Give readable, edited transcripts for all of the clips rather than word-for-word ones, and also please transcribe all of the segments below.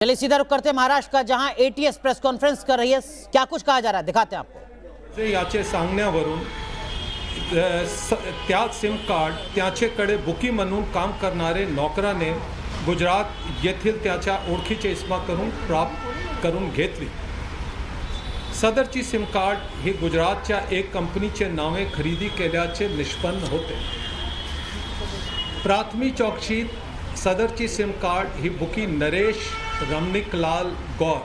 चलिए सीधा रुख करते हैं महाराष्ट्र का, जहां एटीएस प्रेस कॉन्फ्रेंस कर रही है। क्या कुछ कहा जा रहा है दिखाते हैं आपको। याचे सांगण्यावरून त्या सिम कार्ड त्याचेकडे बुकी म्हणून काम करणारे नोकराने गुजरात येथील त्याच्या ओळखीचे इसमाकडून प्राप्त करून घेतली। सदरची सिम कार्ड ही गुजरातच्या एक कंपनीचे नावे खरेदी केल्याचे निष्पन्न होते। प्राथमिक चौकशीत सदरची सिम कार्ड ही बुकी नरेश रमणिकलाल गौर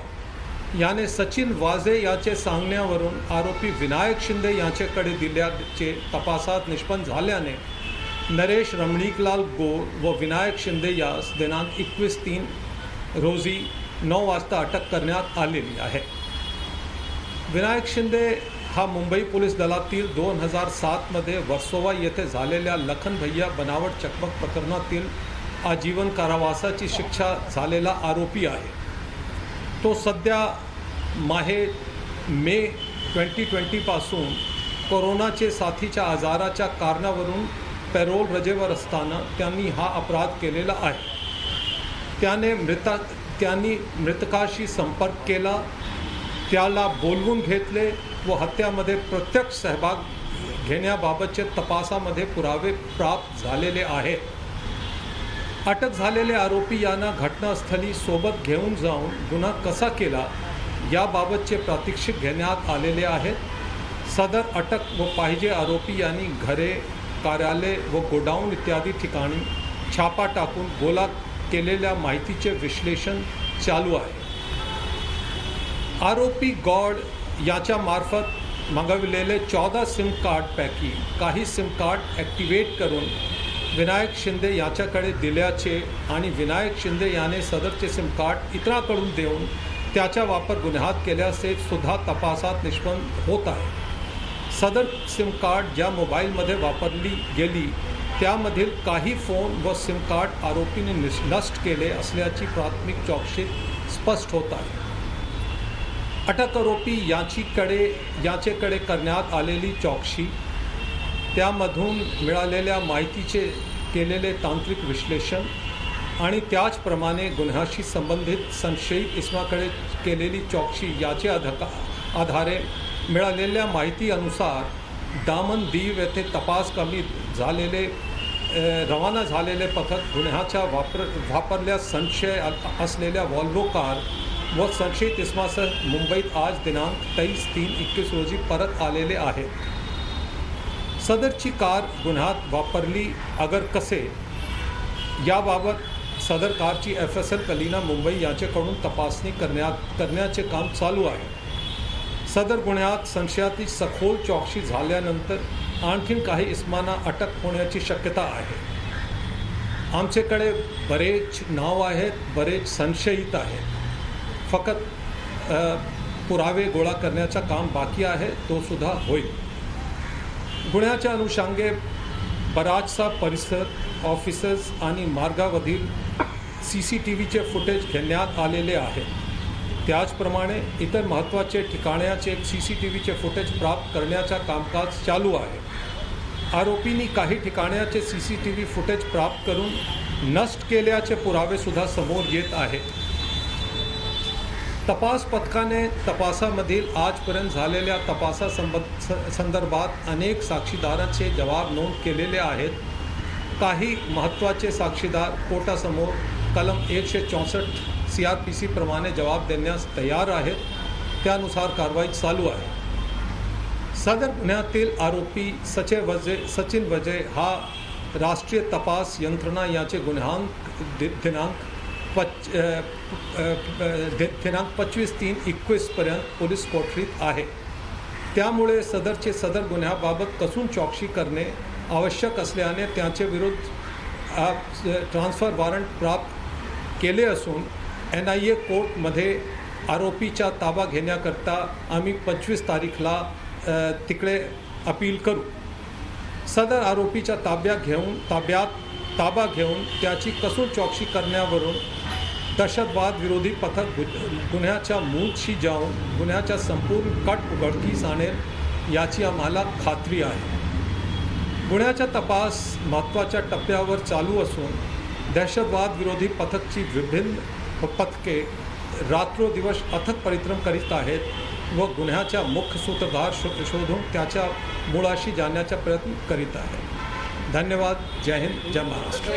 याने सचिन वाजे याचे सांगण्यावरून आरोपी विनायक शिंदे याचेकडे दिल्याचे तपासात निष्पन्न झाल्याने नरेश रमणिकलाल गौर व विनायक शिंदे यास दिनांक 21/3 रोजी 9 वाजता अटक करण्यात आलेली आहे। विनायक शिंदे हा मुंबई पोलीस दलातील 2007 मध्ये वर्सोवा येथे झालेल्या लखन भैया बनावट चकमक प्रकरणातील आजीवन कारावासाची शिक्षा झालेला आरोपी आहे। तो सध्या मे 2020 पासून कोरोनाचे साथीच्या आजाराच्या कारणावरून पॅरोल रजेवर असताना त्यांनी हा अपराध केलेला आहे। त्यांनी मृतकाशी संपर्क केला, त्याला बोलवून घेतले व हत्येमध्ये प्रत्यक्ष सहभाग घेण्याबाबतचे तपासामध्ये पुरावे प्राप्त झालेले आहेत। अटक झालेले आरोपी यांना घटनास्थळी सोबत घेऊन जाऊन गुन्हा कसा केला याबाबतचे प्रात्यक्षिक घेण्यात आलेले आहेत। सदर अटक व पाहिजे आरोपी यांनी घरे, कार्यालय व गोडाऊन इत्यादी ठिकाणी छापा टाकून गोळा केलेल्या माहितीचे विश्लेषण चालू आहे। आरोपी गौड याच्या मार्फत मागविलेले 14 सिम कार्डपैकी काही सिम कार्ड ॲक्टिवेट करून विनायक शिंदे याच्याकडे दिल्याचे आणि विनायक शिंदे याने सदरचे सिम कार्ड इतरांकडून देऊन त्याचा वापर गुन्ह्यात केल्याचे सुद्धा तपासात निष्पन्न होत आहे। सदर सिम कार्ड ज्या मोबाईलमध्ये वापरली गेली त्यामधील काही फोन व सिम कार्ड आरोपीने नष्ट केले असल्याची प्राथमिक चौकशीत स्पष्ट होत आहे। अटक आरोपी याचेकडे करण्यात आलेली चौकशी, त्यामधून मिळालेल्या माहितीचे केलेले तांत्रिक विश्लेषण आणि त्याचप्रमाणे गुन्ह्याशी संबंधित संशयित इसमाकडे केलेली चौकशी याचे आधारे मिळालेल्या माहिती अनुसार दामन दीव येथे तपास कमी झालेले रवाना झालेले पथक गुन्ह्याच्या वापरल्या संशय असलेल्या वॉल्वो कार व संशयित इसमासह मुंबईत आज दिनांक 23/3/21 रोजी परत आलेले आहेत। सदरची कार गुन्ह्यात वापरली अगर कसे याबाबत सदर कारची FSL कलिना मुंबई याच्याकडून तपासणी करण्याचे काम चालू आहे। सदर गुन्ह्यात संशयाची सखोल चौकशी झाल्यानंतर आणखीन काही इसमांना अटक होण्याची शक्यता आहे। आमच्याकडे बरेच नाव आहेत, बरेच संशयित आहेत, फक्त पुरावे गोळा करण्याचं काम बाकी आहे, तो सुद्धा होईल। गुन्ह्याच्या अनुषंगे बराचसा परिसर, ऑफिसेस आणि मार्गावरील CCTVचे फुटेज घेण्यात आलेले आहे। त्याचप्रमाणे इतर महत्त्वाचे ठिकाणाचे CCTVचे फुटेज प्राप्त करण्याचा कामकाज चालू आहे। आरोपींनी काही ठिकाणाचे CCTV फुटेज प्राप्त करून नष्ट केल्याचे पुरावे सुद्धा समोर येत आहेत। तपास पथकाने तपासामधील आजपर्यंत झालेल्या संदर्भात अनेक साक्षीदारांचे जबाब नोंद केलेले आहेत। काही महत्त्वाचे साक्षीदार कोर्टासमोर कलम 164 CRPC प्रमाणे जबाब देण्यास तयार आहेत, त्यानुसार कारवाई चालू आहे। सदर गुन्ह्यातील आरोपी सचिन वजे हा राष्ट्रीय तपास यंत्रणा याचे दिनांक 25/3/21 पर्यंत पोलीस कोठडीत आहे। त्यामुळे सदर गुन्ह्याबाबत कसून चौकशी करणे आवश्यक असल्याने त्याचे विरुद्ध ट्रान्सफर वॉरंट प्राप्त केले असून NIA कोर्टमध्ये आरोपीचा ताबा घेण्याकरता आम्ही 25 तारीखला तिकडे अपील करू। सदर आरोपीचा ताबा घेऊन त्याची कसून चौकशी करण्यावरून दहशतवाद विरोधी पथक गुन्ह्याच्या मूळशी जाऊन गुन्ह्याच्या संपूर्ण कट उघडकीस आणेल याची आम्हाला खात्री आहे। गुन्ह्याचा तपास महत्त्वाच्या टप्प्यावर चालू असून दहशतवाद विरोधी पथकची विभिन्न पथके रात्रोदिवस अथक परिश्रम करीत आहेत व गुन्ह्याच्या मुख्य सूत्रधार शोधून त्याच्या मुळाशी जाण्याचा प्रयत्न करीत आहेत. धन्यवाद. जय हिंद, जय महाराष्ट्र.